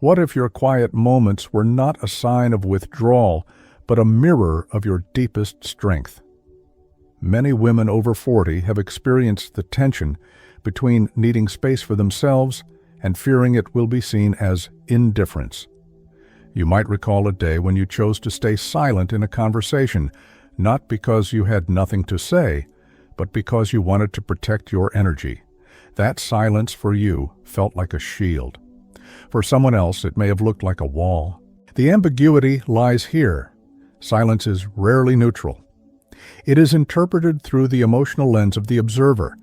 What if your quiet moments were not a sign of withdrawal, but a mirror of your deepest strength? Many women over 40 have experienced the tension between needing space for themselves and fearing it will be seen as indifference. You might recall a day when you chose to stay silent in a conversation, not because you had nothing to say, but because you wanted to protect your energy. That silence for you felt like a shield. For someone else, it may have looked like a wall. The ambiguity lies here. Silence is rarely neutral. It is interpreted through the emotional lens of the observer,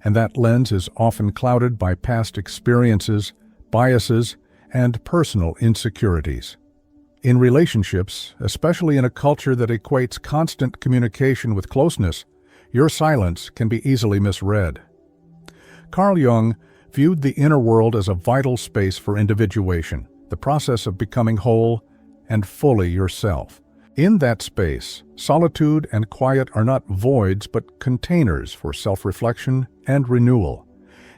and that lens is often clouded by past experiences, biases, and personal insecurities. In relationships, especially in a culture that equates constant communication with closeness, your silence can be easily misread. Carl Jung viewed the inner world as a vital space for individuation, the process of becoming whole and fully yourself. In that space, solitude and quiet are not voids but containers for self-reflection and renewal.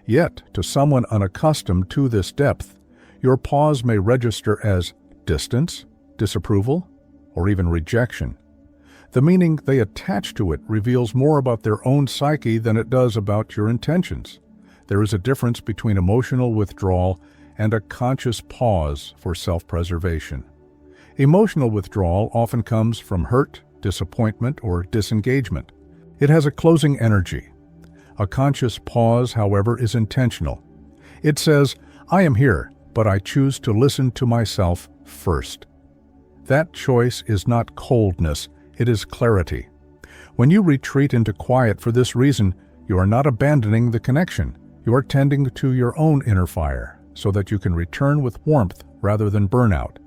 Yet, to someone unaccustomed to this depth, your pause may register as distance, disapproval, or even rejection. The meaning they attach to it reveals more about their own psyche than it does about your intentions. There is a difference between emotional withdrawal and a conscious pause for self-preservation. Emotional withdrawal often comes from hurt, disappointment, or disengagement. It has a closing energy. A conscious pause, however, is intentional. It says, "I am here, but I choose to listen to myself first." That choice is not coldness, it is clarity. When you retreat into quiet for this reason, you are not abandoning the connection. You are tending to your own inner fire, so that you can return with warmth rather than burnout.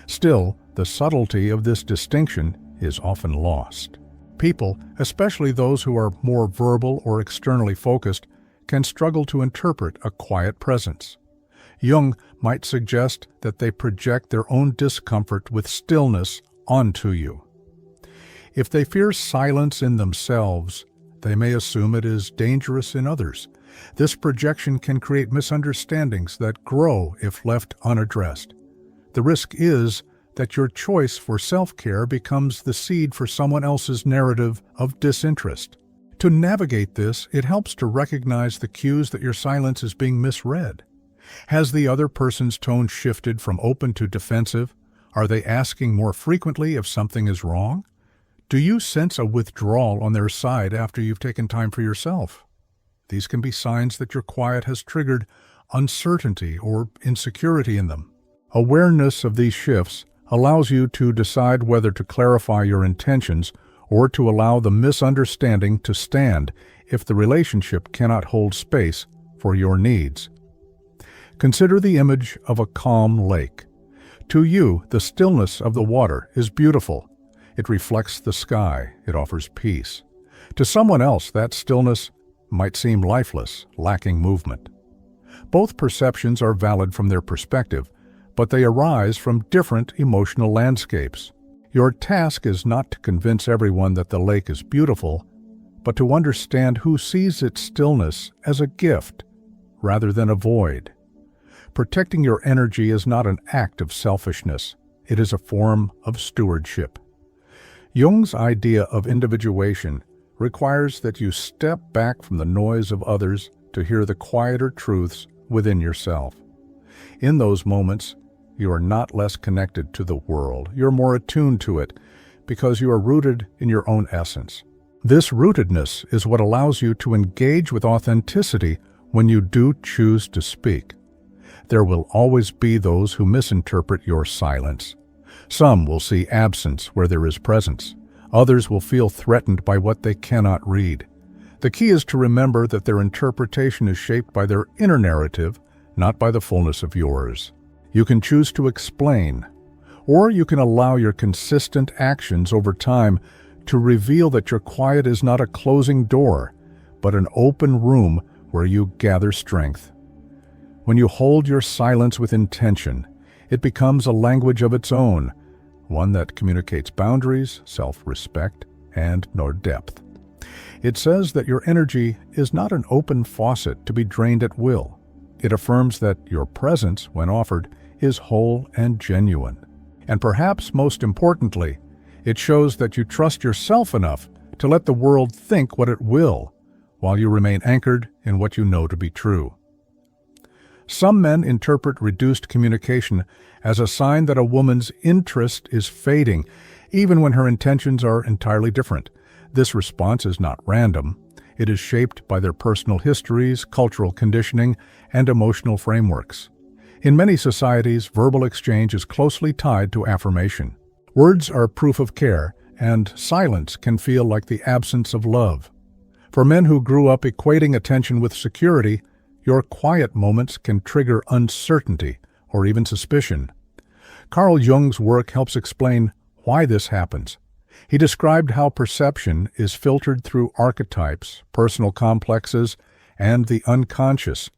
Still, the subtlety of this distinction is often lost. People, especially those who are more verbal or externally focused, can struggle to interpret a quiet presence. Jung might suggest that they project their own discomfort with stillness onto you. If they fear silence in themselves, they may assume it is dangerous in others. This projection can create misunderstandings that grow if left unaddressed. The risk is that your choice for self-care becomes the seed for someone else's narrative of disinterest. To navigate this, it helps to recognize the cues that your silence is being misread. Has the other person's tone shifted from open to defensive? Are they asking more frequently if something is wrong? Do you sense a withdrawal on their side after you've taken time for yourself? These can be signs that your quiet has triggered uncertainty or insecurity in them. Awareness of these shifts allows you to decide whether to clarify your intentions or to allow the misunderstanding to stand if the relationship cannot hold space for your needs. Consider the image of a calm lake. To you, the stillness of the water is beautiful. It reflects the sky. It offers peace. To someone else, that stillness might seem lifeless, lacking movement. Both perceptions are valid from their perspective, but they arise from different emotional landscapes. Your task is not to convince everyone that the lake is beautiful, but to understand who sees its stillness as a gift rather than a void. Protecting your energy is not an act of selfishness. It is a form of stewardship. Jung's idea of individuation requires that you step back from the noise of others to hear the quieter truths within yourself. In those moments, you are not less connected to the world. You're more attuned to it because you are rooted in your own essence. This rootedness is what allows you to engage with authenticity when you do choose to speak. There will always be those who misinterpret your silence. Some will see absence where there is presence. Others will feel threatened by what they cannot read. The key is to remember that their interpretation is shaped by their inner narrative, not by the fullness of yours. You can choose to explain, or you can allow your consistent actions over time to reveal that your quiet is not a closing door, but an open room where you gather strength. When you hold your silence with intention, it becomes a language of its own, one that communicates boundaries, self-respect, and no depth. It says that your energy is not an open faucet to be drained at will. It affirms that your presence, when offered, is whole and genuine. And perhaps most importantly, it shows that you trust yourself enough to let the world think what it will, while you remain anchored in what you know to be true. Some men interpret reduced communication as a sign that a woman's interest is fading, even when her intentions are entirely different. This response is not random. It is shaped by their personal histories, cultural conditioning, and emotional frameworks. In many societies, verbal exchange is closely tied to affirmation. Words are proof of care, and silence can feel like the absence of love. For men who grew up equating attention with security, your quiet moments can trigger uncertainty or even suspicion. Carl Jung's work helps explain why this happens. He described how perception is filtered through archetypes, personal complexes, and the unconscious.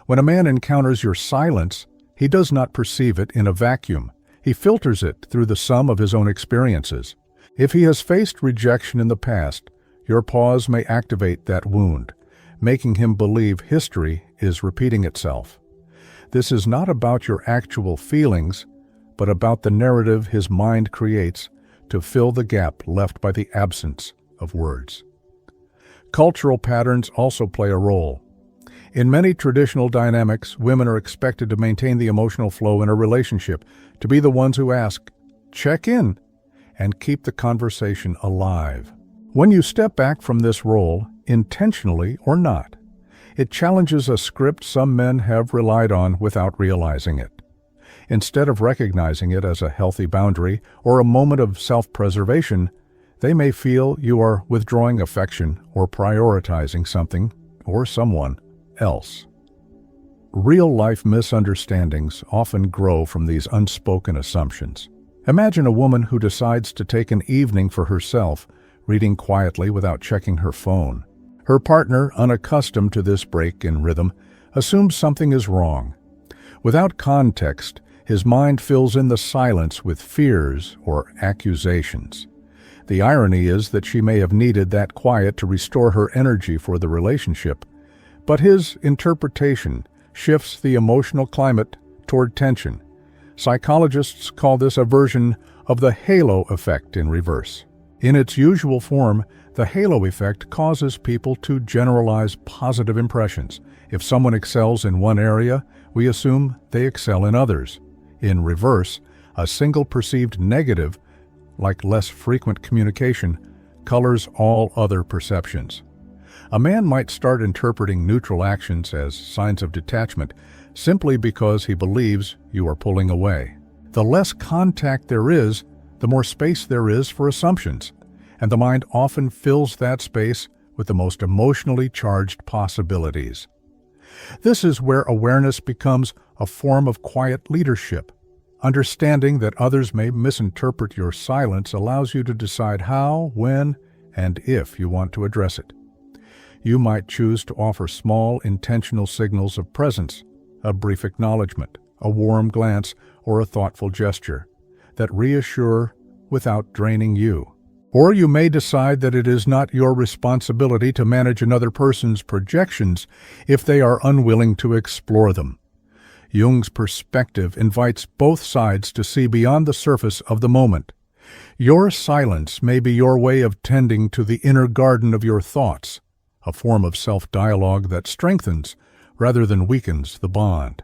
When a man encounters your silence, he does not perceive it in a vacuum. He filters it through the sum of his own experiences. If he has faced rejection in the past, your pause may activate that wound, making him believe history is repeating itself. This is not about your actual feelings, but about the narrative his mind creates to fill the gap left by the absence of words. Cultural patterns also play a role. In many traditional dynamics, women are expected to maintain the emotional flow in a relationship, to be the ones who ask, check in, and keep the conversation alive. When you step back from this role, intentionally or not, it challenges a script some men have relied on without realizing it. Instead of recognizing it as a healthy boundary or a moment of self-preservation, they may feel you are withdrawing affection or prioritizing something or someone else. Real-life misunderstandings often grow from these unspoken assumptions. Imagine a woman who decides to take an evening for herself, reading quietly without checking her phone. Her partner, unaccustomed to this break in rhythm, assumes something is wrong. Without context, his mind fills in the silence with fears or accusations. The irony is that she may have needed that quiet to restore her energy for the relationship, but his interpretation shifts the emotional climate toward tension. Psychologists call this a version of the halo effect in reverse. In its usual form, the halo effect causes people to generalize positive impressions. If someone excels in one area, we assume they excel in others. In reverse, a single perceived negative, like less frequent communication, colors all other perceptions. A man might start interpreting neutral actions as signs of detachment simply because he believes you are pulling away. The less contact there is, the more space there is for assumptions, and the mind often fills that space with the most emotionally charged possibilities. This is where awareness becomes a form of quiet leadership. Understanding that others may misinterpret your silence allows you to decide how, when, and if you want to address it. You might choose to offer small, intentional signals of presence, a brief acknowledgement, a warm glance, or a thoughtful gesture that reassure without draining you. Or you may decide that it is not your responsibility to manage another person's projections if they are unwilling to explore them. Jung's perspective invites both sides to see beyond the surface of the moment. Your silence may be your way of tending to the inner garden of your thoughts, a form of self-dialogue that strengthens rather than weakens the bond.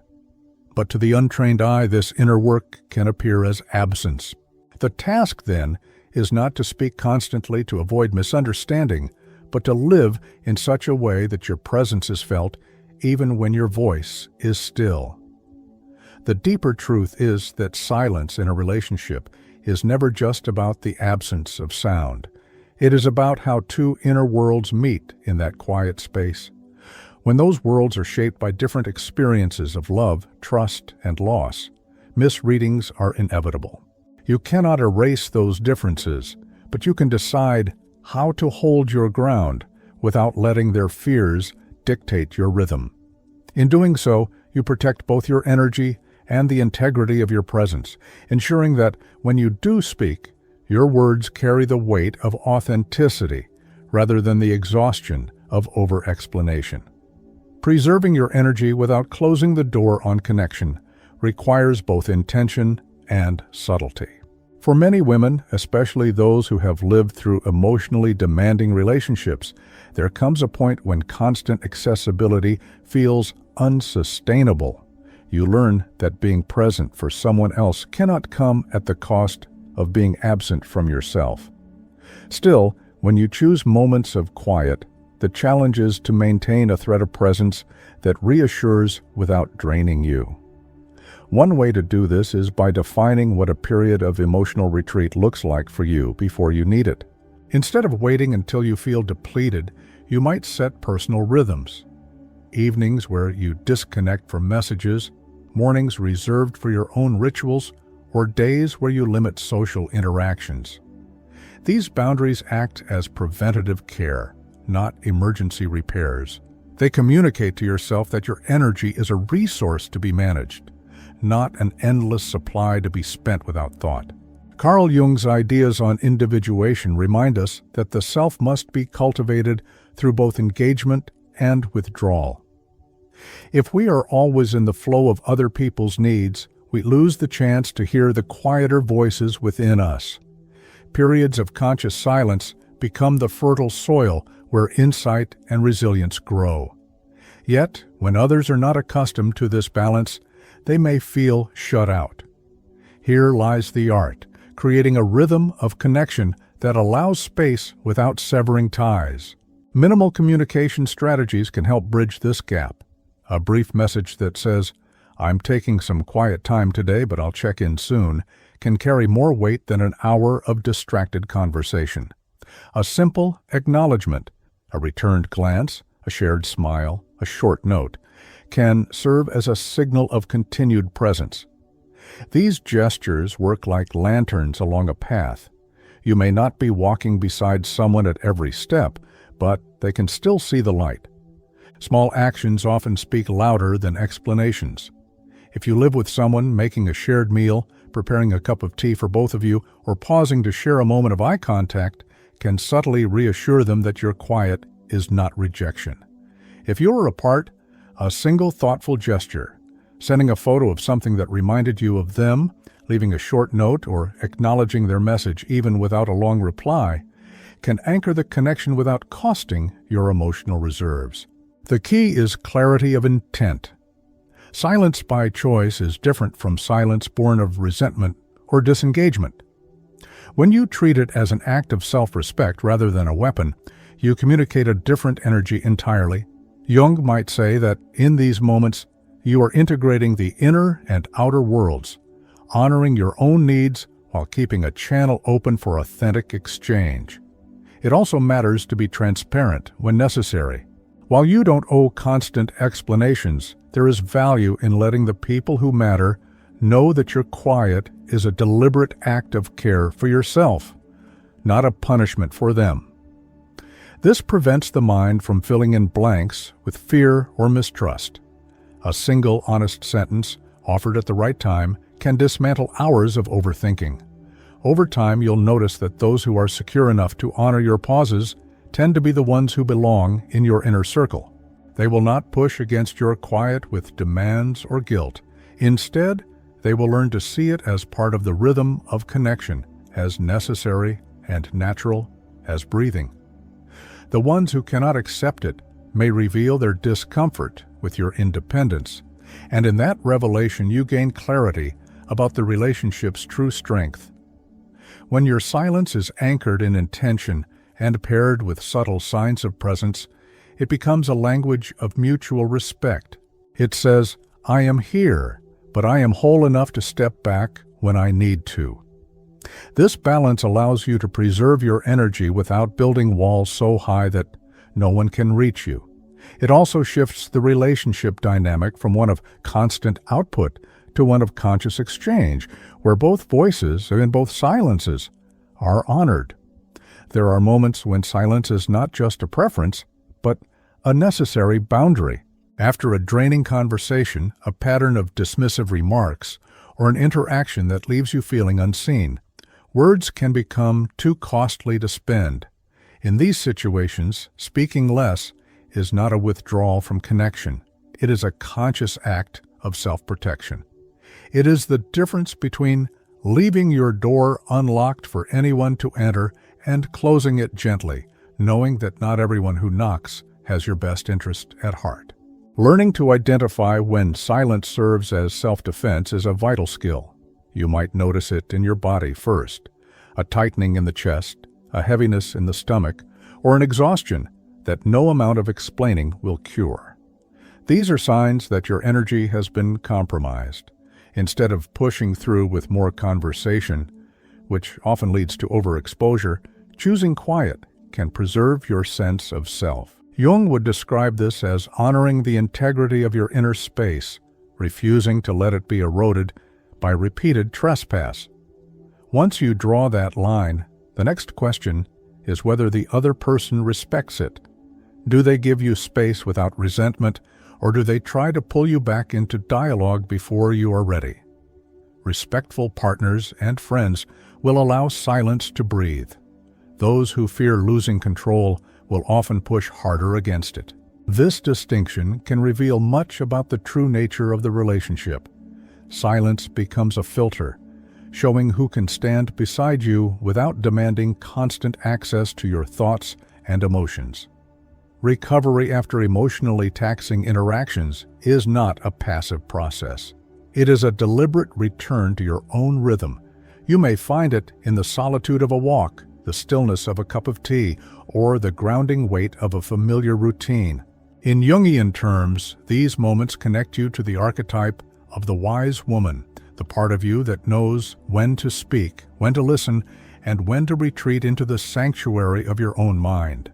But to the untrained eye, this inner work can appear as absence. The task, then, is not to speak constantly to avoid misunderstanding, but to live in such a way that your presence is felt even when your voice is still. The deeper truth is that silence in a relationship is never just about the absence of sound. It is about how two inner worlds meet in that quiet space. When those worlds are shaped by different experiences of love, trust, and loss, misreadings are inevitable. You cannot erase those differences, but you can decide how to hold your ground without letting their fears dictate your rhythm. In doing so, you protect both your energy and the integrity of your presence, ensuring that when you do speak, your words carry the weight of authenticity rather than the exhaustion of over-explanation. Preserving your energy without closing the door on connection requires both intention and subtlety. For many women, especially those who have lived through emotionally demanding relationships, there comes a point when constant accessibility feels unsustainable. You learn that being present for someone else cannot come at the cost of being absent from yourself. Still, when you choose moments of quiet, the challenge is to maintain a thread of presence that reassures without draining you. One way to do this is by defining what a period of emotional retreat looks like for you before you need it. Instead of waiting until you feel depleted, you might set personal rhythms. Evenings where you disconnect from messages, mornings reserved for your own rituals, or days where you limit social interactions. These boundaries act as preventative care, not emergency repairs. They communicate to yourself that your energy is a resource to be managed, not an endless supply to be spent without thought. Carl Jung's ideas on individuation remind us that the self must be cultivated through both engagement and withdrawal. If we are always in the flow of other people's needs, we lose the chance to hear the quieter voices within us. Periods of conscious silence become the fertile soil where insight and resilience grow. Yet, when others are not accustomed to this balance, they may feel shut out. Here lies the art, creating a rhythm of connection that allows space without severing ties. Minimal communication strategies can help bridge this gap. A brief message that says, "I'm taking some quiet time today, but I'll check in soon," can carry more weight than an hour of distracted conversation. A simple acknowledgement, a returned glance, a shared smile, a short note, can serve as a signal of continued presence. These gestures work like lanterns along a path. You may not be walking beside someone at every step, but they can still see the light. Small actions often speak louder than explanations. If you live with someone, making a shared meal, preparing a cup of tea for both of you, or pausing to share a moment of eye contact, can subtly reassure them that your quiet is not rejection. If you are apart, a single thoughtful gesture, sending a photo of something that reminded you of them, leaving a short note, or acknowledging their message even without a long reply, can anchor the connection without costing your emotional reserves. The key is clarity of intent. Silence by choice is different from silence born of resentment or disengagement. When you treat it as an act of self-respect rather than a weapon, you communicate a different energy entirely. Jung might say that in these moments, you are integrating the inner and outer worlds, honoring your own needs while keeping a channel open for authentic exchange. It also matters to be transparent when necessary. While you don't owe constant explanations, there is value in letting the people who matter know that your quiet is a deliberate act of care for yourself, not a punishment for them. This prevents the mind from filling in blanks with fear or mistrust. A single honest sentence, offered at the right time, can dismantle hours of overthinking. Over time, you'll notice that those who are secure enough to honor your pauses tend to be the ones who belong in your inner circle. They will not push against your quiet with demands or guilt. Instead, they will learn to see it as part of the rhythm of connection, as necessary and natural as breathing. The ones who cannot accept it may reveal their discomfort with your independence, and in that revelation you gain clarity about the relationship's true strength. When your silence is anchored in intention and paired with subtle signs of presence, it becomes a language of mutual respect. It says, "I am here, but I am whole enough to step back when I need to." This balance allows you to preserve your energy without building walls so high that no one can reach you. It also shifts the relationship dynamic from one of constant output to one of conscious exchange, where both voices and both silences are honored. There are moments when silence is not just a preference, but a necessary boundary. After a draining conversation, a pattern of dismissive remarks, or an interaction that leaves you feeling unseen, words can become too costly to spend. In these situations, speaking less is not a withdrawal from connection. It is a conscious act of self-protection. It is the difference between leaving your door unlocked for anyone to enter and closing it gently, knowing that not everyone who knocks has your best interest at heart. Learning to identify when silence serves as self-defense is a vital skill. You might notice it in your body first, a tightening in the chest, a heaviness in the stomach, or an exhaustion that no amount of explaining will cure. These are signs that your energy has been compromised. Instead of pushing through with more conversation, which often leads to overexposure, choosing quiet can preserve your sense of self. Jung would describe this as honoring the integrity of your inner space, refusing to let it be eroded by repeated trespass. Once you draw that line, the next question is whether the other person respects it. Do they give you space without resentment, or do they try to pull you back into dialogue before you are ready? Respectful partners and friends will allow silence to breathe. Those who fear losing control will often push harder against it. This distinction can reveal much about the true nature of the relationship. Silence becomes a filter, showing who can stand beside you without demanding constant access to your thoughts and emotions. Recovery after emotionally taxing interactions is not a passive process. It is a deliberate return to your own rhythm. You may find it in the solitude of a walk, the stillness of a cup of tea, or the grounding weight of a familiar routine. In Jungian terms, these moments connect you to the archetype of the wise woman, the part of you that knows when to speak, when to listen, and when to retreat into the sanctuary of your own mind.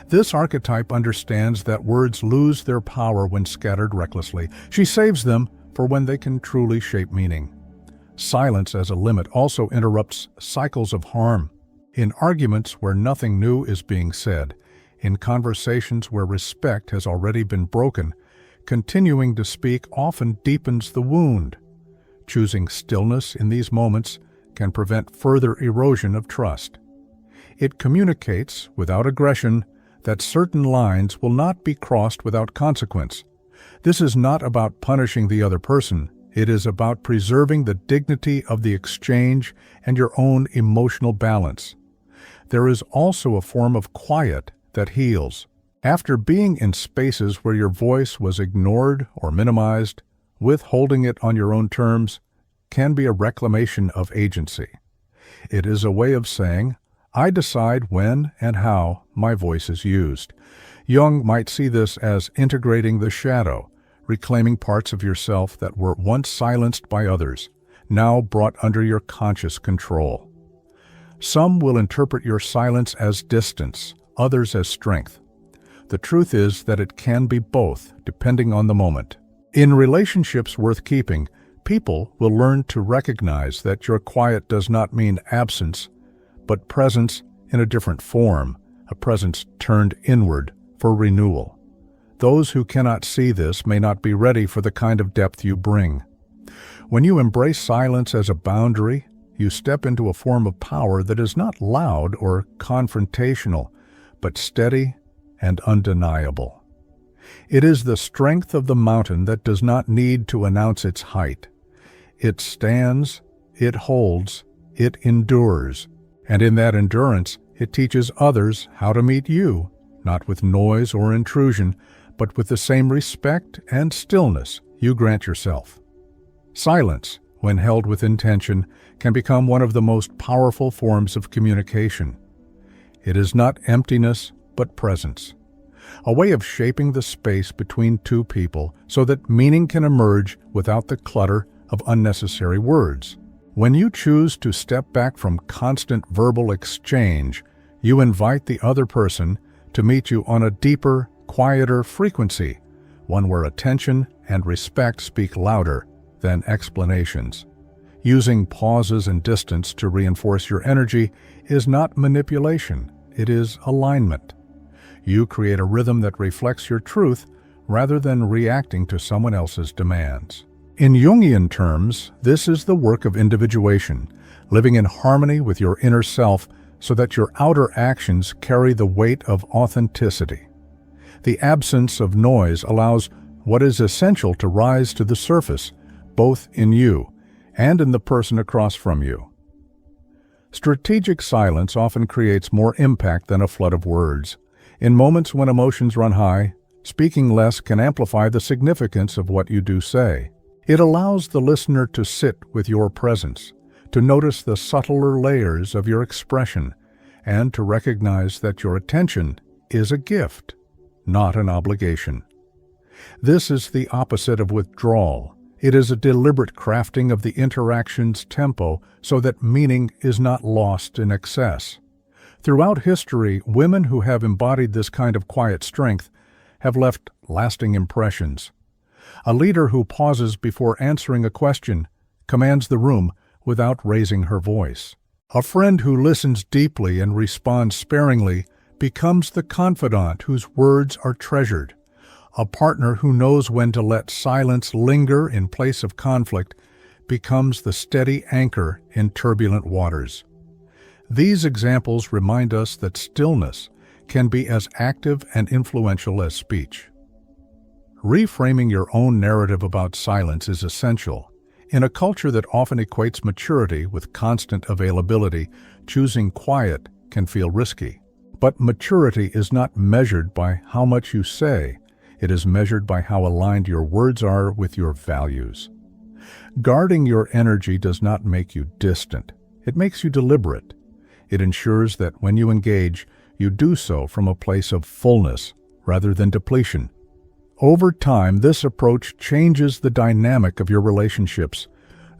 This archetype understands that words lose their power when scattered recklessly. She saves them for when they can truly shape meaning. Silence as a limit also interrupts cycles of harm. In arguments where nothing new is being said, in conversations where respect has already been broken, continuing to speak often deepens the wound. Choosing stillness in these moments can prevent further erosion of trust. It communicates, without aggression, that certain lines will not be crossed without consequence. This is not about punishing the other person. It is about preserving the dignity of the exchange and your own emotional balance. There is also a form of quiet that heals. After being in spaces where your voice was ignored or minimized, withholding it on your own terms can be a reclamation of agency. It is a way of saying, I decide when and how my voice is used. Jung might see this as integrating the shadow, reclaiming parts of yourself that were once silenced by others, now brought under your conscious control. Some will interpret your silence as distance, others as strength. The truth is that it can be both, depending on the moment. In relationships worth keeping, people will learn to recognize that your quiet does not mean absence, but presence in a different form, a presence turned inward for renewal. Those who cannot see this may not be ready for the kind of depth you bring. When you embrace silence as a boundary, you step into a form of power that is not loud or confrontational, but steady and undeniable. It is the strength of the mountain that does not need to announce its height. It stands, it holds, it endures, and in that endurance, it teaches others how to meet you, not with noise or intrusion, but with the same respect and stillness you grant yourself. Silence, when held with intention, can become one of the most powerful forms of communication. It is not emptiness, but presence, a way of shaping the space between two people so that meaning can emerge without the clutter of unnecessary words. When you choose to step back from constant verbal exchange, you invite the other person to meet you on a deeper, quieter frequency, one where attention and respect speak louder than explanations. Using pauses and distance to reinforce your energy is not manipulation, it is alignment. You create a rhythm that reflects your truth rather than reacting to someone else's demands. In Jungian terms, this is the work of individuation, living in harmony with your inner self so that your outer actions carry the weight of authenticity. The absence of noise allows what is essential to rise to the surface, both in you and in the person across from you. Strategic silence often creates more impact than a flood of words. In moments when emotions run high, speaking less can amplify the significance of what you do say. It allows the listener to sit with your presence, to notice the subtler layers of your expression, and to recognize that your attention is a gift, not an obligation. This is the opposite of withdrawal. It is a deliberate crafting of the interaction's tempo so that meaning is not lost in excess. Throughout history, women who have embodied this kind of quiet strength have left lasting impressions. A leader who pauses before answering a question commands the room without raising her voice. A friend who listens deeply and responds sparingly becomes the confidant whose words are treasured. A partner who knows when to let silence linger in place of conflict becomes the steady anchor in turbulent waters. These examples remind us that stillness can be as active and influential as speech. Reframing your own narrative about silence is essential. In a culture that often equates maturity with constant availability, choosing quiet can feel risky. But maturity is not measured by how much you say. It is measured by how aligned your words are with your values. Guarding your energy does not make you distant. It makes you deliberate. It ensures that when you engage, you do so from a place of fullness rather than depletion. Over time, this approach changes the dynamic of your relationships.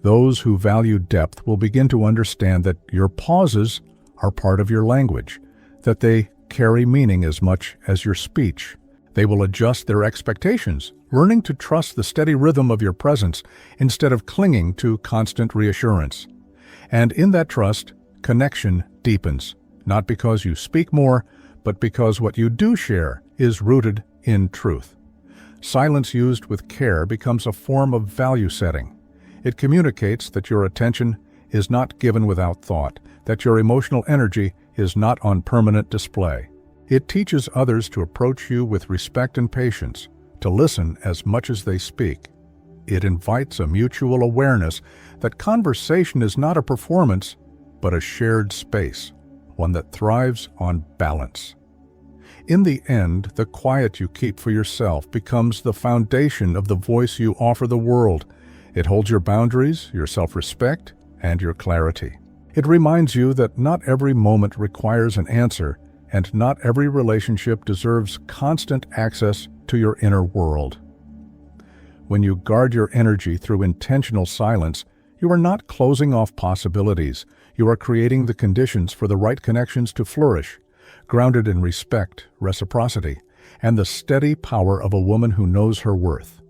Those who value depth will begin to understand that your pauses are part of your language, that they carry meaning as much as your speech. They will adjust their expectations, learning to trust the steady rhythm of your presence instead of clinging to constant reassurance. And in that trust, connection deepens, not because you speak more, but because what you do share is rooted in truth. Silence used with care becomes a form of value setting. It communicates that your attention is not given without thought, that your emotional energy is not on permanent display. It teaches others to approach you with respect and patience, to listen as much as they speak. It invites a mutual awareness that conversation is not a performance, but a shared space, one that thrives on balance. In the end, the quiet you keep for yourself becomes the foundation of the voice you offer the world. It holds your boundaries, your self-respect, and your clarity. It reminds you that not every moment requires an answer, and not every relationship deserves constant access to your inner world. When you guard your energy through intentional silence, you are not closing off possibilities. You are creating the conditions for the right connections to flourish, grounded in respect, reciprocity, and the steady power of a woman who knows her worth.